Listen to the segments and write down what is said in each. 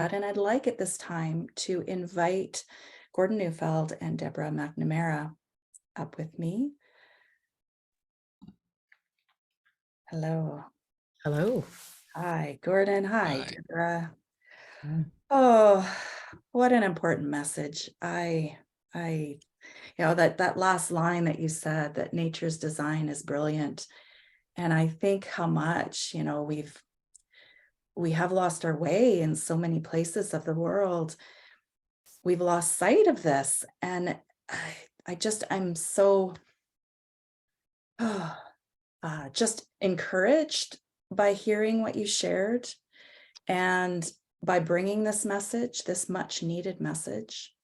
And I'd like at this time to invite Gordon Neufeld and Deborah McNamara up with me. Hello. Hello. Hi, Gordon. Hi, Right. Deborah. Mm. Oh, what an important message. I, that last line that you said, that nature's design is brilliant. And I think how much, we have lost our way in so many places of the world. We've lost sight of this. And I'm so just encouraged by hearing what you shared and by bringing this message, this much needed message.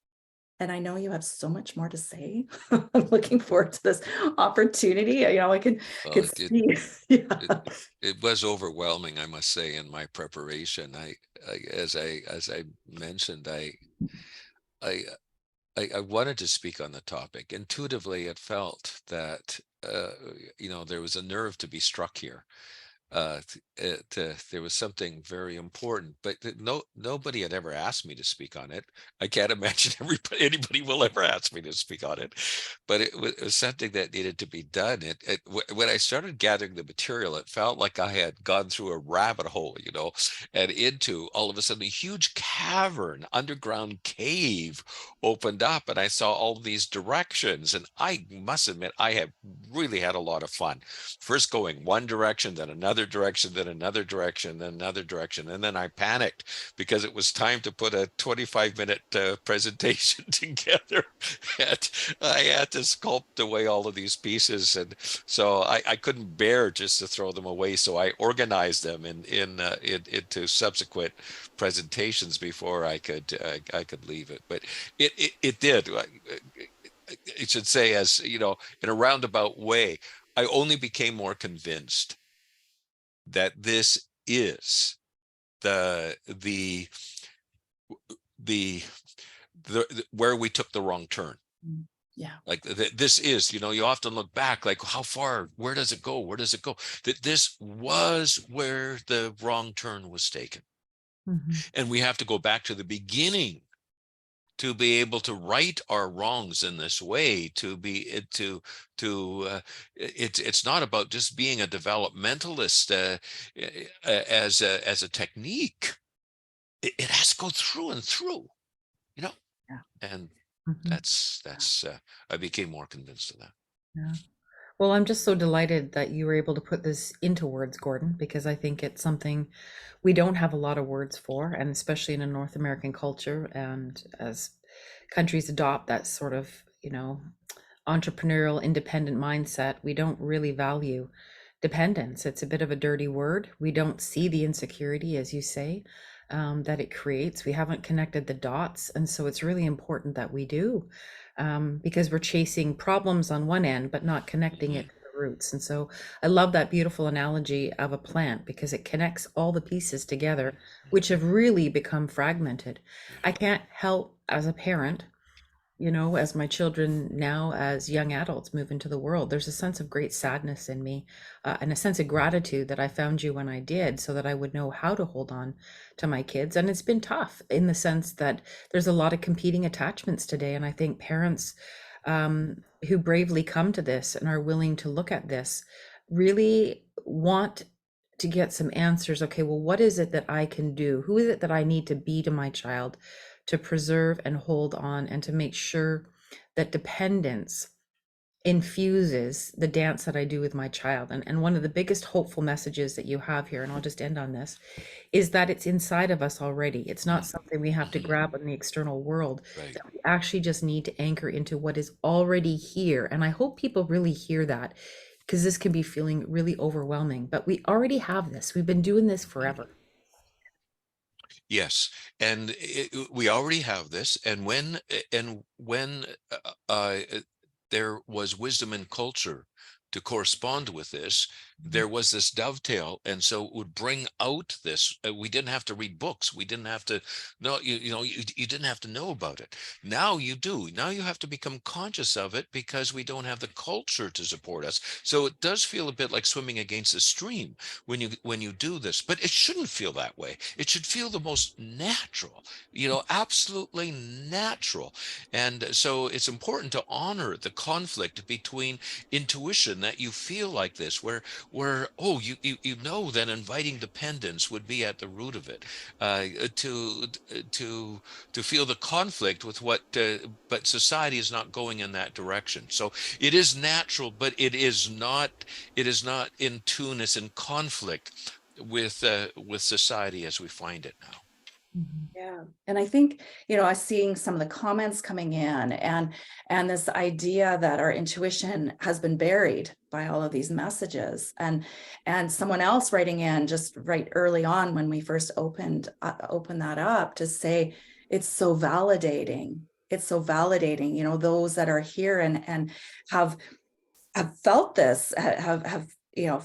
And I know you have so much more to say. I'm looking forward to this opportunity. I Well, could it it see. it Yeah. it was overwhelming, I must say, in my preparation. As I mentioned, I I wanted to speak on the topic. Intuitively, it felt that there was a nerve to be struck here. There was something very important, but nobody had ever asked me to speak on it. I can't imagine anybody will ever ask me to speak on it, but it was something that needed to be done. When I started gathering the material, it felt like I had gone through a rabbit hole, and into all of a sudden a huge cavern, underground cave opened up, and I saw all these directions. And I must admit, I have really had a lot of fun. First going one direction, then another direction, then another direction, then another direction. And then I panicked because it was time to put a 25-minute presentation together. And I had to sculpt away all of these pieces. And so I couldn't bear just to throw them away. So I organized them into subsequent presentations before I could leave it. But it did. I should say, as you know, in a roundabout way, I only became more convinced that this is the the the where we took the wrong turn. Mm, yeah. Like this is, you often look back, like how far, where does it go? Where does it go? That this was where the wrong turn was taken. Mhm. And we have to go back to the beginning to be able to right our wrongs in this way, it's not about just being a developmentalist as a technique. It has to go through and through, you know Yeah. and Mhm. that's I became more convinced of that. Yeah. Well, I'm just so delighted that you were able to put this into words, Gordon, because I think it's something we don't have a lot of words for, and especially in a North American culture, and as countries adopt that sort of, entrepreneurial, independent mindset, we don't really value dependence. It's a bit of a dirty word. We don't see the insecurity, as you say, that it creates. We haven't connected the dots. And so it's really important that we do, because we're chasing problems on one end, but not connecting it Mhm. to the roots. And so I love that beautiful analogy of a plant because it connects all the pieces together, which have really become fragmented. I can't help as a parent, as my children now, as young adults, move into the world, there's a sense of great sadness in me, and a sense of gratitude that I found you when I did, so that I would know how to hold on to my kids. And it's been tough in the sense that there's a lot of competing attachments today. And I think parents, who bravely come to this and are willing to look at this, really want to get some answers. Okay, well, what is it that I can do? Who is it that I need to be to my child to preserve and hold on and to make sure that dependence infuses the dance that I do with my child? And one of the biggest hopeful messages that you have here, and I'll just end on this, is that it's inside of us already. It's not something we have to Mhm. grab in the external world, Right. that we actually just need to anchor into what is already here. And I hope people really hear that, because this can be feeling really overwhelming. But we already have this. We've been doing this forever. Yes, and we already have this. And when there was wisdom and culture to correspond with this, there was this dovetail, and so it would bring out this. We didn't have to read books. We didn't have to know. You didn't have to know about it. Now you do. Now you have to become conscious of it because we don't have the culture to support us. So it does feel a bit like swimming against the stream when you do this. But it shouldn't feel that way. It should feel the most natural. Absolutely natural. And so it's important to honor the conflict between intuition that you feel like this, where you know that inviting dependence would be at the root of it, to to feel the conflict with what, but society is not going in that direction. So it is natural, but it is not in tune. It's in conflict with society as we find it now. Mhm. Yeah. And I think, I seeing some of the comments coming in, and this idea that our intuition has been buried by all of these messages, and someone else writing in just right early on when we first opened that up to say it's so validating. It's so validating, those that are here and have felt this, have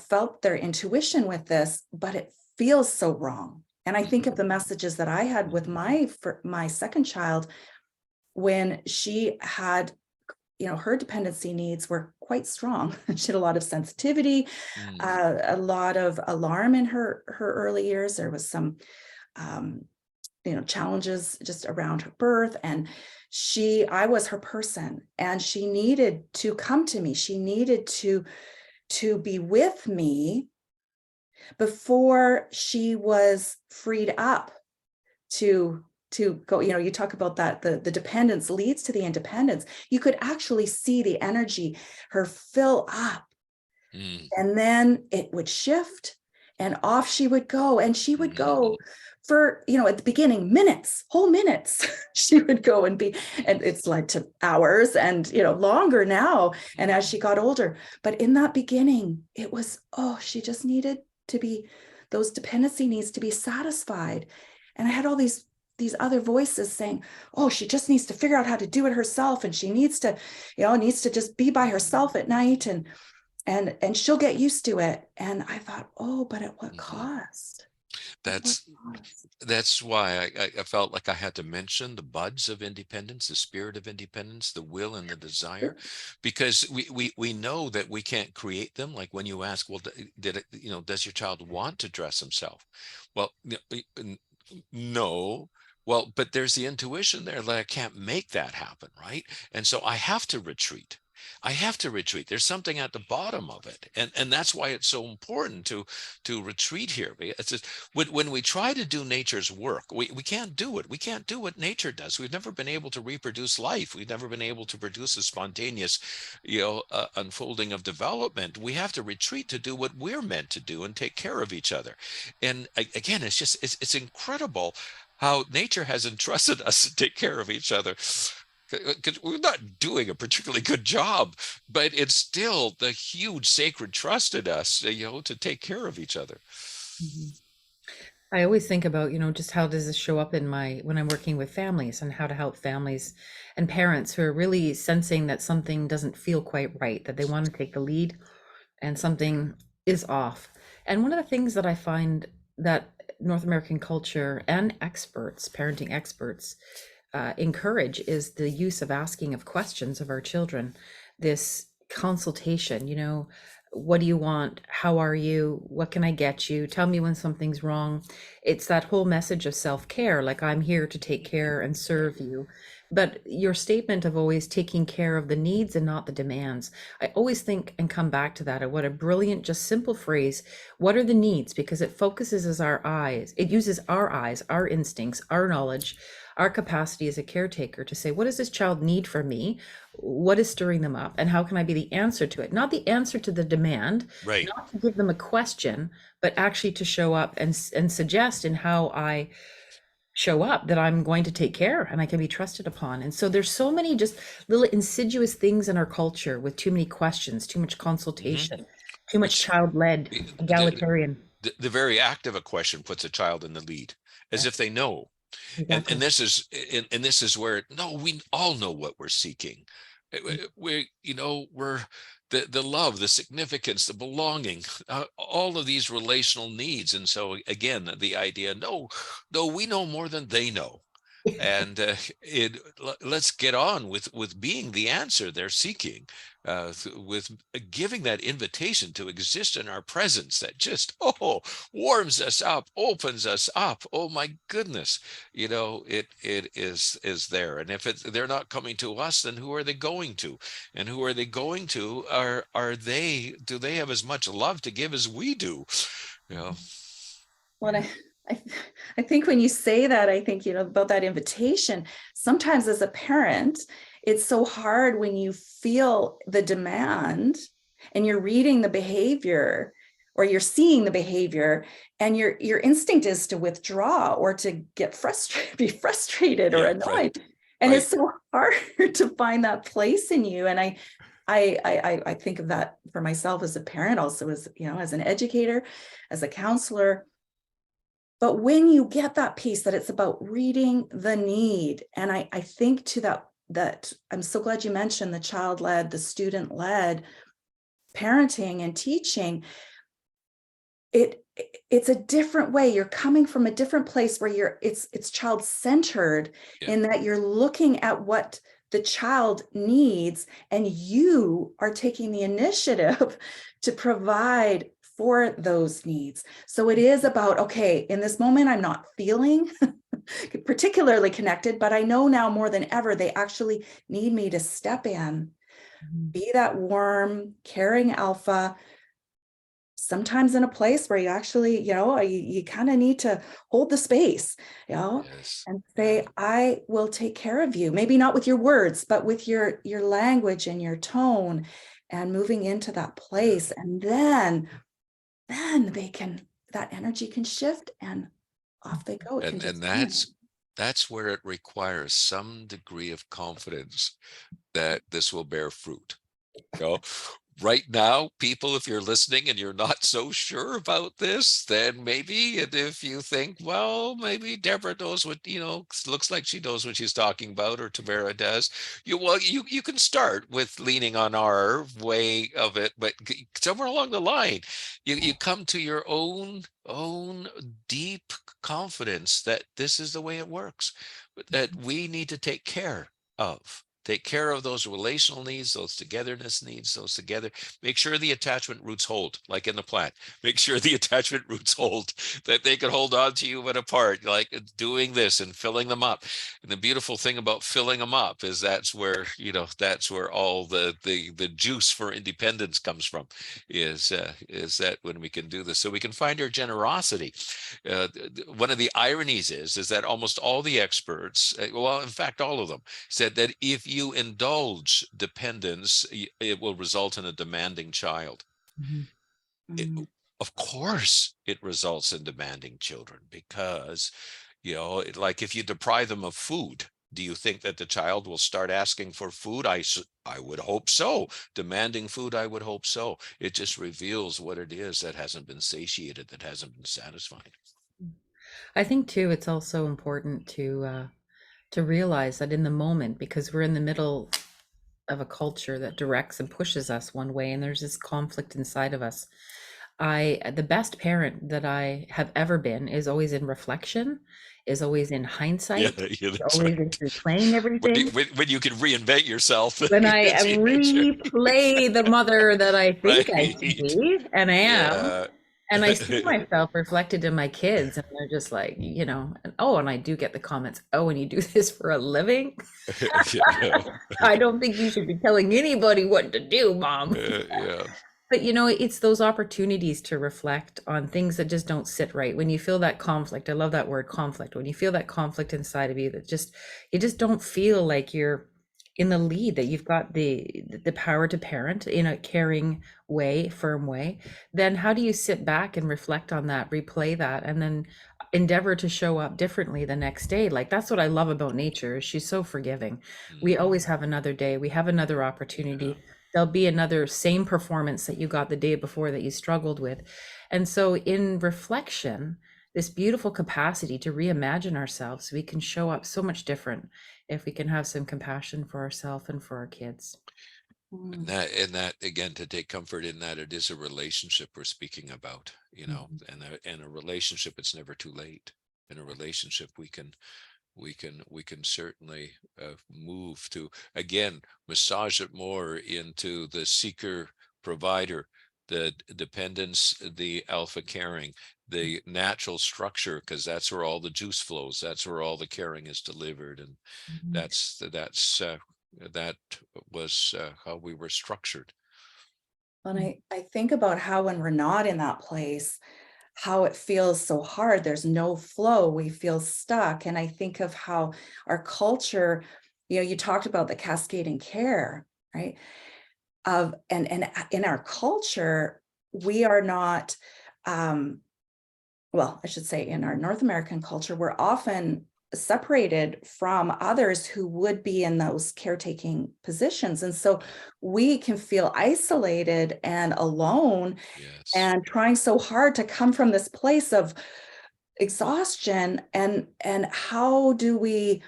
felt their intuition with this, but it feels so wrong. And I think of the messages that I had with my second child, when she had, her dependency needs were quite strong. She had a lot of sensitivity, Mm, a lot of alarm in her early years. There was some challenges just around her birth, and I was her person, and she needed to come to me. She needed to be with me before she was freed up to go. You talk about that, the dependence leads to the independence. You could actually see the energy, her fill up, mm, and then it would shift, and off she would go, and she would mm, go for, at the beginning, minutes, whole minutes. She would go and it's led to hours, and longer now, and as she got older. But in that beginning, it was, she just needed to be, those dependency needs to be satisfied. And I had all these other voices saying, she just needs to figure out how to do it herself, and she needs to, just be by herself at night, and she'll get used to it. And I thought, but at what mhm. cost? At what That's cost? that's why I felt like I had to mention the buds of independence, the spirit of independence, the will and the desire, because we know that we can't create them. Like when you ask, well, did it, does your child want to dress himself? Well, no. Well, but there's the intuition there that I can't make that happen, right? And so I have to retreat. I have to retreat. There's something at the bottom of it, and that's why it's so important to retreat here. It's just, when we try to do nature's work, we can't do it. We can't do what nature does. We've never been able to reproduce life. We've never been able to produce a spontaneous, unfolding of development. We have to retreat to do what we're meant to do and take care of each other. And again, it's incredible how nature has entrusted us to take care of each other. Because we're not doing a particularly good job, but it's still the huge sacred trust in us, to take care of each other. Mhm. I always think about, just how does this show up in when I'm working with families, and how to help families and parents who are really sensing that something doesn't feel quite right, that they want to take the lead and something is off. And one of the things that I find that North American culture and experts, parenting experts, encourage is the use of asking of questions of our children. This consultation, what do you want? How are you? What can I get you? Tell me when something's wrong. It's that whole message of self-care, like I'm here to take care and serve you. But your statement of always taking care of the needs and not the demands, I always think and come back to that. What a brilliant, just simple phrase. What are the needs? Because it focuses as our eyes, it uses our eyes, our instincts, our knowledge, our capacity as a caretaker to say, what does this child need from me? What is stirring them up? And how can I be the answer to it? Not the answer to the demand, Right. not to give them a question, but actually to show up and suggest in how I show up that I'm going to take care and I can be trusted upon. And so there's so many just little insidious things in our culture with too many questions, too much Hmm. consultation, too much Which child-led, the, egalitarian. the very act of a question puts a child in the lead, as if Yes, they know. And exactly. this is where, no, we all know what we're seeking. We, we're the love, the significance, the belonging, all of these relational needs. And so again, the idea, no, we know more than they know. And let's get on with being the answer they're seeking, with giving that invitation to exist in our presence that just warms us up, opens us up. Oh my goodness, it is there. And if they're not coming to us, then who are they going to? And who are they going to? Do they have as much love to give as we do? You know. Well, I, I think when you say that, I think, about that invitation, sometimes as a parent, it's so hard when you feel the demand and you're reading the behavior or you're seeing the behavior, and your instinct is to withdraw or to get frustrated, be frustrated or Yeah, right, annoyed. And right. it's so hard to find that place in you. And I think of that for myself as a parent, also as an educator, as a counselor. But when you get that piece that it's about reading the need, and I think to that I'm so glad you mentioned the child-led, the student-led parenting and teaching. It's a different way. You're coming from a different place where it's child-centered, Yeah. in that you're looking at what the child needs, and you are taking the initiative to provide for those needs. So it is about, okay, in this moment, I'm not feeling particularly connected, but I know now more than ever, they actually need me to step in, be that warm, caring alpha, sometimes in a place where you actually, you kind of need to hold the space, Yes. and Yeah. say, I will take care of you. Maybe not with your words, but with your language and your tone, and moving into that place. And then that energy can shift, and off they go. It can And just, that's where it requires some degree of confidence that this will bear fruit. You know, right now, people, if you're listening and you're not so sure about this, then maybe, and if you think, well, maybe Deborah knows what, looks like she knows what she's talking about, or Tamara does. You can start with leaning on our way of it, but somewhere along the line, you come to your own deep confidence that this is the way it works, that we need to take care of those relational needs, those togetherness needs, those together. Make sure the attachment roots hold, like in the plant. Make sure the attachment roots hold, that they can hold on to you when apart, like doing this and filling them up. And the beautiful thing about filling them up is that's where all the juice for independence comes from, is that when we can do this, so we can find our generosity. One of the ironies is that almost all the experts, well, in fact, all of them, said that if you indulge dependence, it will result in a demanding child. It, mm, of course, it results in demanding children, because, like if you deprive them of food, do you think that the child will start asking for food? I would hope so. Demanding food, I would hope so. It just reveals what it is that hasn't been satiated, that hasn't been satisfied. I think too, it's also important to realize that in the moment, because we're in the middle of a culture that directs and pushes us one way, and there's this conflict inside of us. The best parent that I have ever been is always in reflection, is always in Yeah, hindsight, yeah, is that's always right. is replaying everything. When you can reinvent yourself When I as you nature. replay the mother that I think I should Right. be, and I am, Yeah. and I see myself reflected in my kids, and they're just like, and I do get the comments, oh, and you do this for a living? Yeah. I don't think you should be telling anybody what to do, mom. Yeah. But it's those opportunities to reflect on things that just don't sit right. When you feel that conflict, I love that word, conflict. When you feel that conflict inside of you, that you just don't feel like you're in the lead, that you've got the power to parent in a caring way, firm way, then how do you sit back and reflect on that, replay that, and then endeavor to show up differently the next day? Like, that's what I love about nature, is she's so forgiving. We Mhm. always have another day, we have another Yeah. opportunity. There'll be another same performance that you got the day before that you struggled with. And so in reflection, this beautiful capacity to reimagine ourselves, we can show up so much different if we can have some compassion for ourselves and for our kids. Mm, And that again, to take comfort in that it is a relationship we're speaking about, you know, Mhm. and a relationship, it's never too late. In a relationship, we can certainly move to, again, massage it more into the seeker provider, the dependence, the alpha caring, the natural structure, because that's where all the juice flows, that's where all the caring is delivered. And Mhm. that was how we were structured. and I think about how when we're not in that place, how it feels so hard. There's no flow. We feel stuck. And I think of how our culture, you talked about the cascading care, right? And in our culture, we are not, um, well, I should say in our North American culture, we're often separated from others who would be in those caretaking positions. And so Yeah. we can feel isolated and alone Yes. and trying so hard to come from this place of exhaustion. And how do we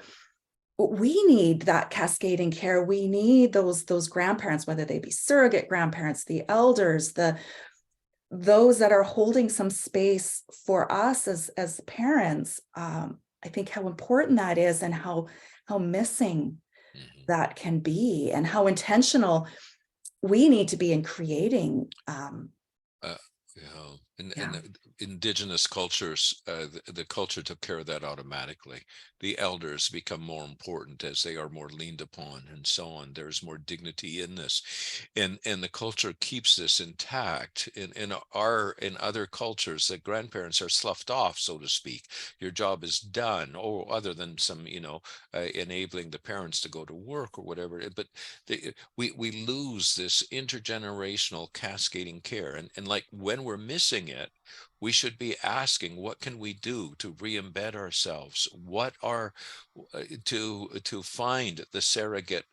need that cascading care. We need those grandparents, whether they be surrogate grandparents, the elders, those that are holding some space for us as parents. I think how important that is, and how missing Mhm. that can be, and how intentional we need to be in creating. Uh, yeah, and Yeah. indigenous cultures, the culture took care of that automatically. The elders become more important as they are more leaned upon, and so on. There's more dignity in this, and the culture keeps this intact. In other cultures, the grandparents are sloughed off, so to speak. Your job is done, or other than some, enabling the parents to go to work or whatever. But we lose this intergenerational cascading care, and like when we're missing it, we should be asking, what can we do to re-embed ourselves? What are to find the surrogate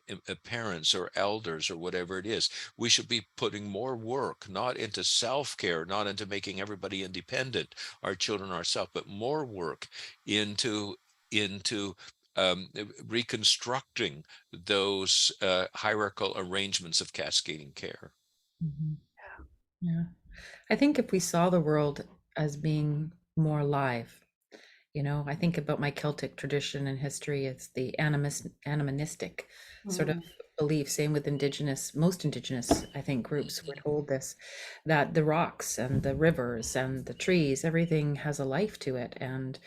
parents or elders or whatever it is? We should be putting more work, not into self-care, not into making everybody independent, our children, ourselves, but more work into reconstructing those hierarchical arrangements of cascading care. Mhm. Yeah. I think if we saw the world as being more alive, I think about my Celtic tradition and history. It's the animistic sort of Mm, belief. Same with most indigenous, I think, groups would Mhm. hold this, that the rocks and the rivers and the trees, everything has a life to it. And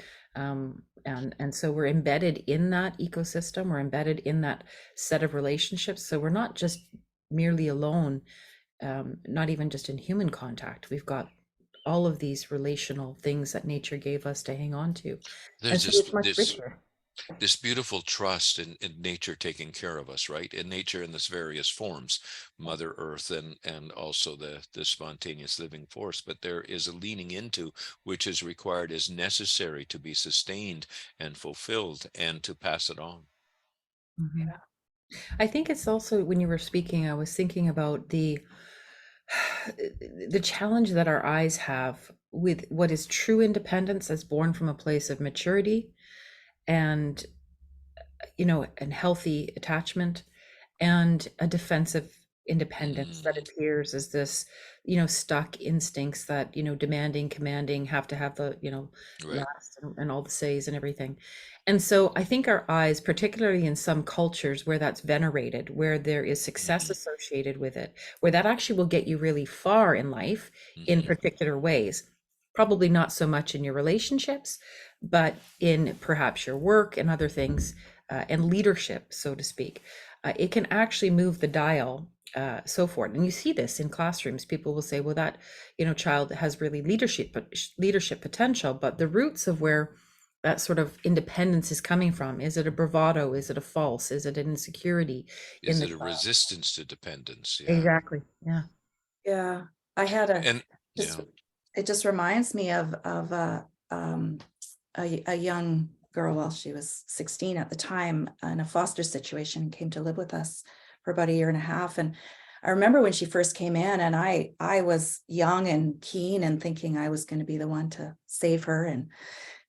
so we're embedded in that ecosystem, we're embedded in that set of relationships. So we're not just merely alone, not even just in human contact. We've got all of these relational things that nature gave us to hang on to. And There's so this it's much this richer. this beautiful trust in nature taking care of us, right? In nature in this various forms, Mother Earth, and also the spontaneous living force. But there is a leaning into which is required, is necessary to be sustained and fulfilled and to pass it on. Mhm. yeah. I think it's also, when you were speaking, I was thinking about the challenge that our eyes have with what is true independence as born from a place of maturity and and healthy attachment, and a defensive independence that Mm, appears as this stuck instincts that demanding, commanding, have to have the right. last, and all the says and everything. And so I think our eyes, particularly in some cultures where that's venerated, where there is success Hmm. associated with it, where that actually will get you really far in life in Hmm. particular ways, probably not so much in your relationships, but in perhaps your work and other things, and leadership, so to speak. It can actually move the dial, so forth. And you see this in classrooms. People will say, well, that child has really leadership potential, but the roots of where that sort of independence is coming from, is it a bravado, is it a false, is it an insecurity in Is the it a child? resistance to dependence? Yeah. Exactly. Yeah. Yeah. I had a And just yeah. it just reminds me of um a young girl. Well, she was 16 at the time, in a foster situation, came to live with us for about a year and a half. And I remember when she first came in, and I was young and keen and thinking I was going to be the one to save her and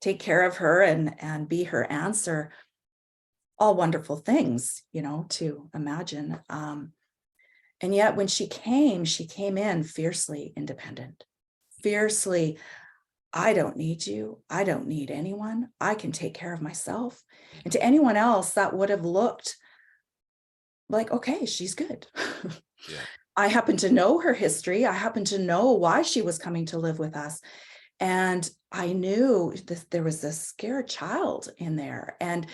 take care of her and be her answer. All wonderful things, to imagine. And yet when she came in fiercely independent, fiercely, I don't need you. I don't need anyone. I can take care of myself. And to anyone else, that would have looked like, okay, she's good. Yeah. I happen to know her history. I happen to know why she was coming to live with us. And I knew that there was a scared child in there. And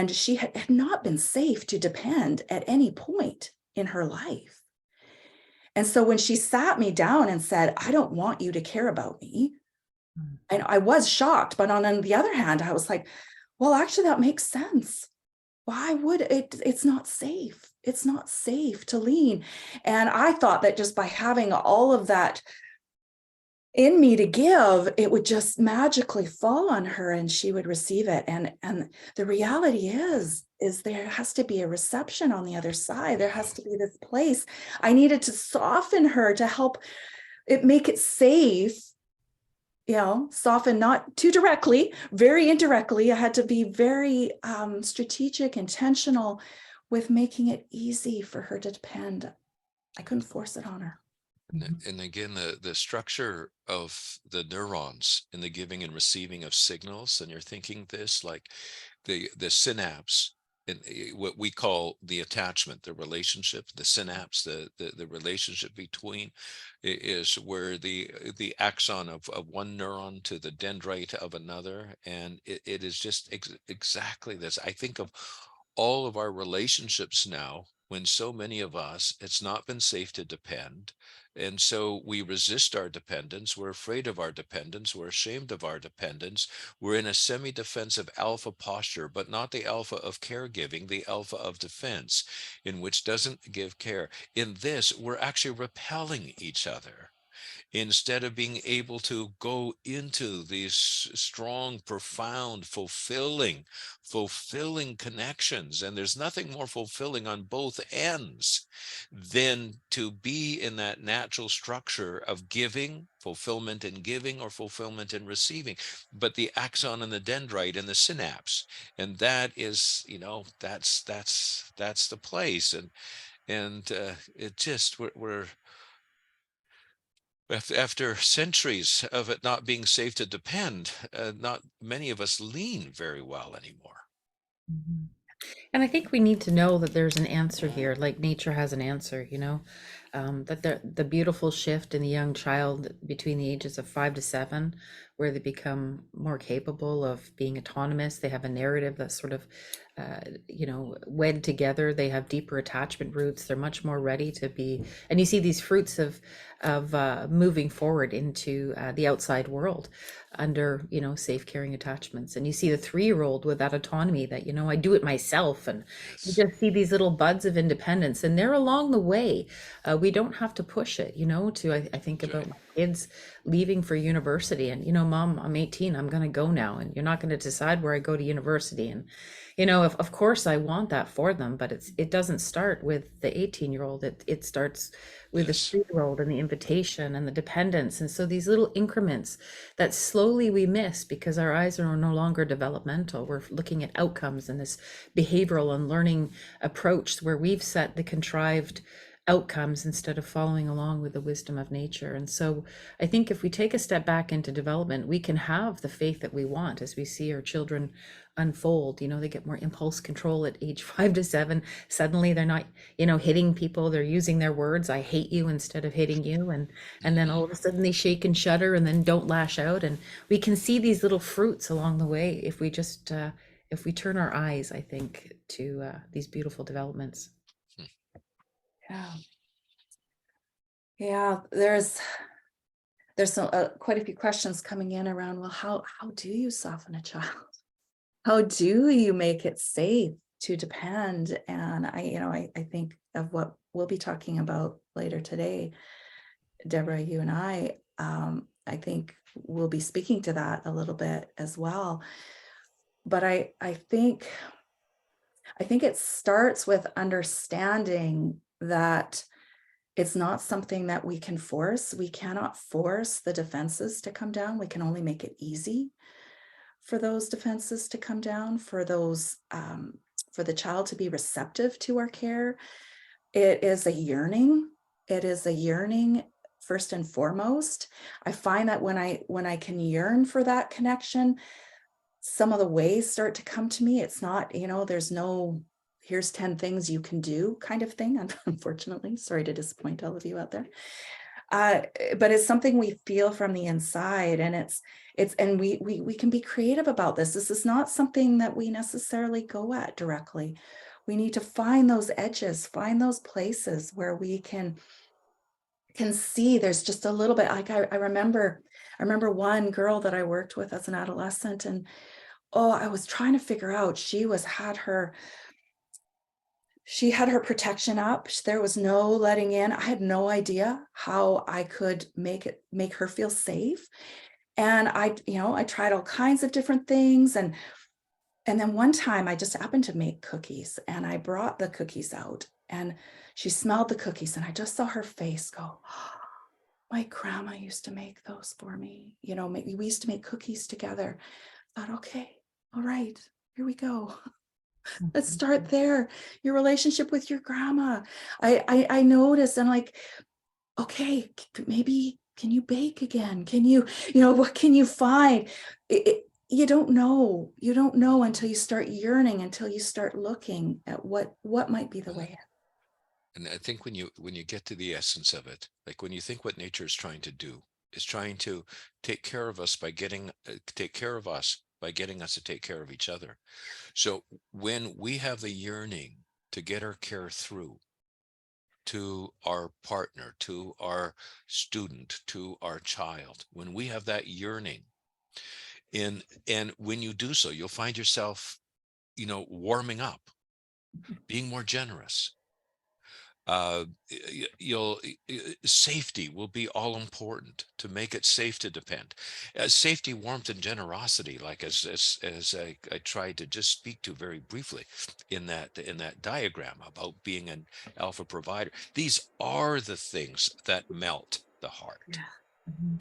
she had not been safe to depend at any point in her life. And so when she sat me down and said, I don't want you to care about me, and I was shocked, but on the other hand, I was like, well, actually, that makes sense. Why would it? It's not safe. It's not safe to lean. And I thought that just by having all of that in me to give, it would just magically fall on her and she would receive it. And the reality is there has to be a reception on the other side. There has to be this place. I needed to soften her to help it make it safe, soften, not too directly, very indirectly. I had to be very strategic, intentional with making it easy for her to depend. I couldn't force it on her. And again, the structure of the neurons in the giving and receiving of signals, and you're thinking this like the synapse, and what we call the attachment, the relationship, the synapse, the relationship between is where the axon of one neuron to the dendrite of another, and it is just exactly this. I think of all of our relationships now, when so many of us, it's not been safe to depend. And so we resist our dependence. We're afraid of our dependence. We're ashamed of our dependence. We're in a semi-defensive alpha posture, but not the alpha of caregiving, the alpha of defense, in which doesn't give care. In this, we're actually repelling each other instead of being able to go into these strong, profound, fulfilling connections. And there's nothing more fulfilling on both ends than to be in that natural structure of giving, fulfillment in giving, or fulfillment in receiving, but the axon and the dendrite and the synapse. And that is, that's the place. And it just, we're after centuries of it not being safe to depend, not many of us lean very well anymore. Mhm. And I think we need to know that there's an answer here, like nature has an answer, that the beautiful shift in the young child between the ages of 5 to 7, where they become more capable of being autonomous. They have a narrative that's sort of, wed together. They have deeper attachment roots. They're much more ready to be, and you see these fruits of moving forward into the outside world under safe caring attachments. And you see the 3-year-old with that autonomy that I do it myself, and you Yes, just see these little buds of independence, and they're along the way. We don't have to push it, I think that's about right. my kids leaving for university, and Mom, I'm 18, I'm going to go now, and you're not going to decide where I go to university. And of course I want that for them, but it doesn't start with the 18-year-old. It starts with the Yes, 3-year-old and the invitation and the dependence. And so these little increments that slowly we miss because our eyes are no longer developmental. We're looking at outcomes and this behavioral and learning approach where we've set the contrived outcomes instead of following along with the wisdom of nature. And so I think if we take a step back into development, we can have the faith that we want as we see our children unfold. They get more impulse control at age 5 to 7. Suddenly they're not, hitting people. They're using their words. I hate you instead of hitting you. And then hmm, all of a sudden they shake and shudder and then don't lash out. And we can see these little fruits along the way if we just if we turn our eyes, I think, to these beautiful developments. Yeah. Yeah. There's some, quite a few questions coming in around, well, how do you soften a child? How do you make it safe to depend? And I think of what we'll be talking about later today, Deborah, you and I think we'll be speaking to that a little bit as well. But I think it starts with understanding that it's not something that we can force. We cannot force the defenses to come down. We can only make it easy for those defenses to come down, for the child to be receptive to our care. It is a yearning. It is a yearning first and foremost. I find that when I can yearn for that connection, some of the ways start to come to me. It's not, there's no here's 10 things you can do kind of thing. Unfortunately, sorry to disappoint all of you out there. But it's something we feel from the inside, and and we can be creative about this. This is not something that we necessarily go at directly. We need to find those edges, find those places where we can see there's just a little bit. Like I remember one girl that I worked with as an adolescent, and I was trying to figure out, she had her protection up. There was no letting in. I had no idea how I could make her feel safe. And I tried all kinds of different things. And then one time I just happened to make cookies, and I brought the cookies out, and she smelled the cookies, and I just saw her face go, oh, my grandma used to make those for me. We used to make cookies together. I thought, okay, all right, here we go. Let's start there. Your relationship with your grandma. I noticed, and like, okay, maybe can you bake again? Can you, what can you find? You don't know. You don't know until you start yearning, until you start looking at what might be the way. And I think when you get to the essence of it, like when you think what nature is trying to do, is trying to take care of us by take care of us by getting us to take care of each other. So when we have the yearning to get our care through to our partner, to our student, to our child, when we have that yearning, and when you do so, you'll find yourself, warming up, being more generous. You'll safety will be all important to make it safe to depend. Safety, warmth, and generosity, like as I tried to just speak to very briefly in that diagram about being an alpha provider. These are the things that melt the heart. Mhm.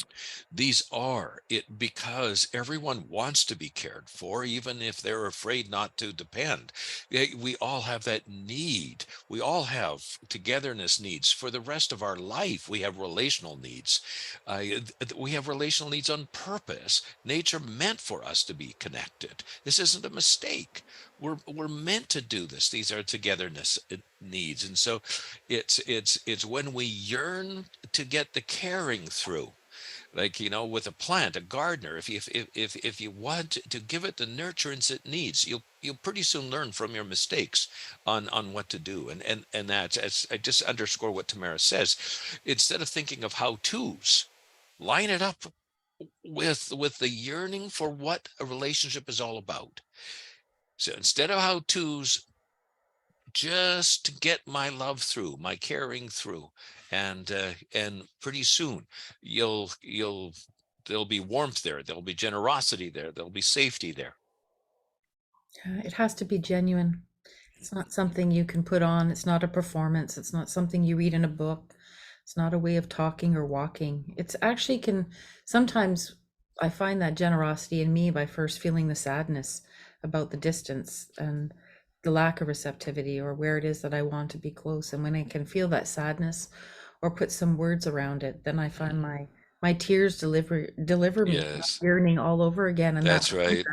These are it, because everyone wants to be cared for, even if they're afraid not to depend. We all have that need. We all have togetherness needs for the rest of our life. We have relational needs. We have relational needs on purpose. Nature meant for us to be connected. This isn't a mistake. We're meant to do this. These are togetherness needs. And so it's when we yearn to get the caring through, like, with a plant, a gardener, if you want to give it the nurturance it needs, you'll pretty soon learn from your mistakes on what to do. And that's, as I just underscore what Tamara says, instead of thinking of how to's, line it up with the yearning for what a relationship is all about. So instead of how to's, just to get my love through, my caring through, and pretty soon you'll there'll be warmth there, there'll be generosity there, there'll be safety there. It has to be genuine. It's not something you can put on. It's not a performance. It's not something you read in a book. It's not a way of talking or walking. It's actually can sometimes I find that generosity in me by first feeling the sadness about the distance and the lack of receptivity or where it is that I want to be close. And when I can feel that sadness or put some words around it, then I find my tears deliver me Yes, yearning all over again. And that that's right.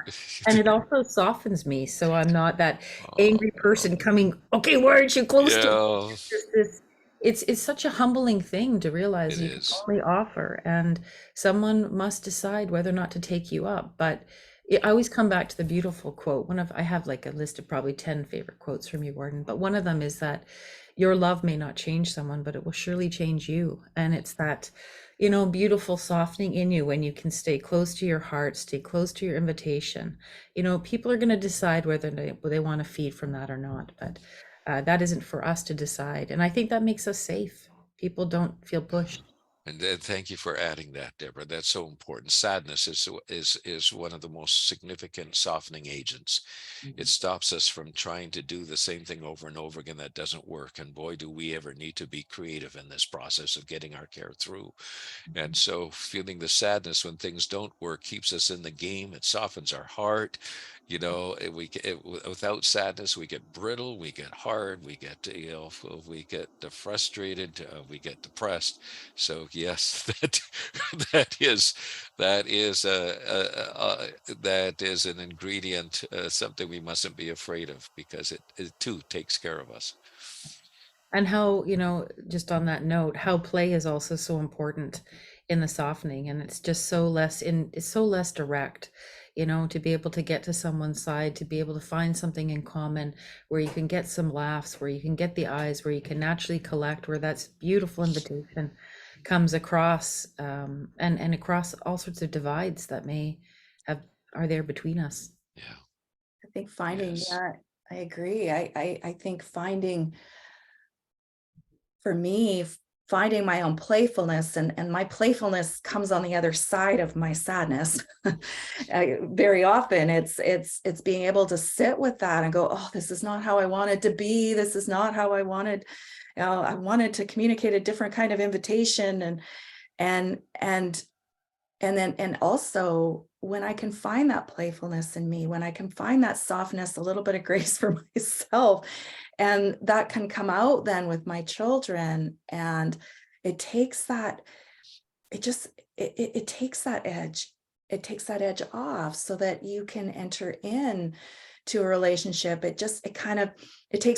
and it also softens me, so I'm not that angry person Oh, coming, okay, why aren't you close to me? yeah, Just this, it's such a humbling thing to it realize you can is. only offer, and someone must decide whether or not to take you up. But I always come back to the beautiful quote. I have like a list of probably 10 favorite quotes from you, Gordon, but one of them is that your love may not change someone, but it will surely change you. And it's that, beautiful softening in you when you can stay close to your heart, stay close to your invitation. People are going to decide whether they want to feed from that or not, but that isn't for us to decide. And I think that makes us safe. People don't feel pushed. And thank you for adding that, Deborah. That's so important. Sadness is one of the most significant softening agents. It stops us from trying to do the same thing over and over again that doesn't work. And boy, do we ever need to be creative in this process of getting our care through. And so feeling the sadness when things don't work keeps us in the game. It softens our heart. You know, without sadness, we get brittle, we get hard, we get, we get frustrated, we get depressed. So yes, that is that is an ingredient, something we mustn't be afraid of, because it too takes care of us. And how, just on that note, how play is also so important in the softening. And it's just it's so less direct, to be able to get to someone's side, to be able to find something in common where you can get some laughs, where you can get the eyes, where you can naturally collect, where that's beautiful invitation comes across, and across all sorts of divides that are there between us. Yeah. I think finding Yes. that, I agree. I think finding, for me, finding my own playfulness, and my playfulness comes on the other side of my sadness. Very often it's being able to sit with that and go, oh, this is not how I wanted to be. This is not how I wanted. I wanted to communicate a different kind of invitation, and then, and also when I can find that playfulness in me, when I can find that softness, a little bit of grace for myself, and that can come out then with my children, and it takes that, it takes that edge. It takes that edge off so that you can enter in to a relationship. It takes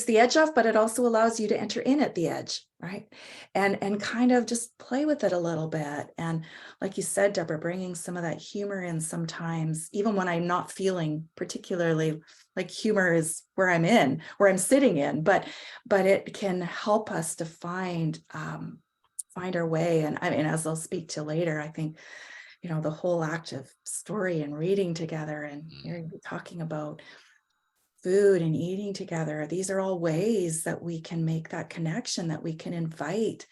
the edge off, but it also allows you to enter in at the edge, right? And kind of just play with it a little bit. And like you said, Deborah, bringing some of that humor in sometimes, even when I'm not feeling particularly like humor is where I'm sitting in, but it can help us to find our way. And I mean, as I'll speak to later, I think, the whole act of story and reading together, and you're talking about food and eating together. These are all ways that we can make that connection, that we can invite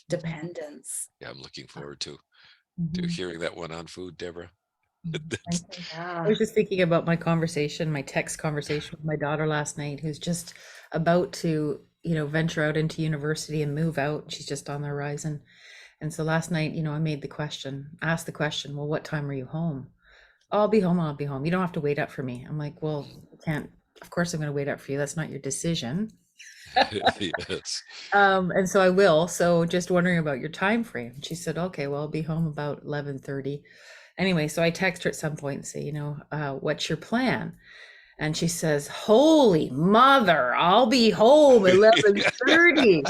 dependence. Yeah, I'm looking forward to Mhm. hearing that one on food, Deborah. I was just thinking about my text conversation with my daughter last night, who's just about to, venture out into university and move out. She's just on the horizon. And so last night, I asked the question, well, what time are you home? "Oh, I'll be home. I'll be home. You don't have to wait up for me." I'm like, well, I can't, of course I'm going to wait up for you. That's not your decision. Yes. And so I will. So just wondering about your time frame. She said, okay, well, I'll be home about 11:30. Anyway, so I text her at some point and say, what's your plan? And she says, holy mother, I'll be home 11:30.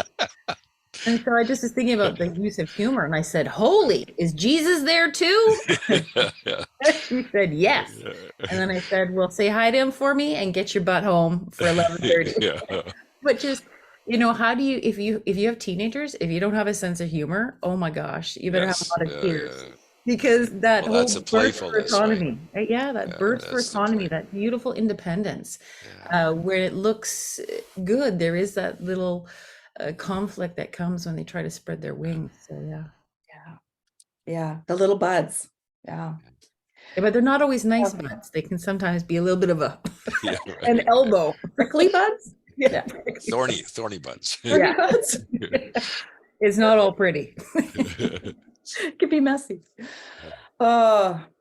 And so I just was thinking about the use of humor, and I said, holy, is Jesus there too? She said, yes. And then I said, well, say hi to him for me and get your butt home for 11:30. Yeah. But just, how do you, if you have teenagers, if you don't have a sense of humor, oh my gosh, you better have Yes. a lot of tears. Yeah. Because that Well, whole that's the burst for playfulness, right? autonomy, right? Yeah, that burst for That's the autonomy, play. that beautiful independence, Yeah. where it looks good, there is that little conflict that comes when they try to spread their wings. So Yeah, the little buds. Yeah. but they're not always nice buds. They can sometimes be a little bit of Yeah, an right. elbow. Prickly buds. Yeah. Thorny buds. Yeah. Buds. It's not all pretty. It can be messy. Oh,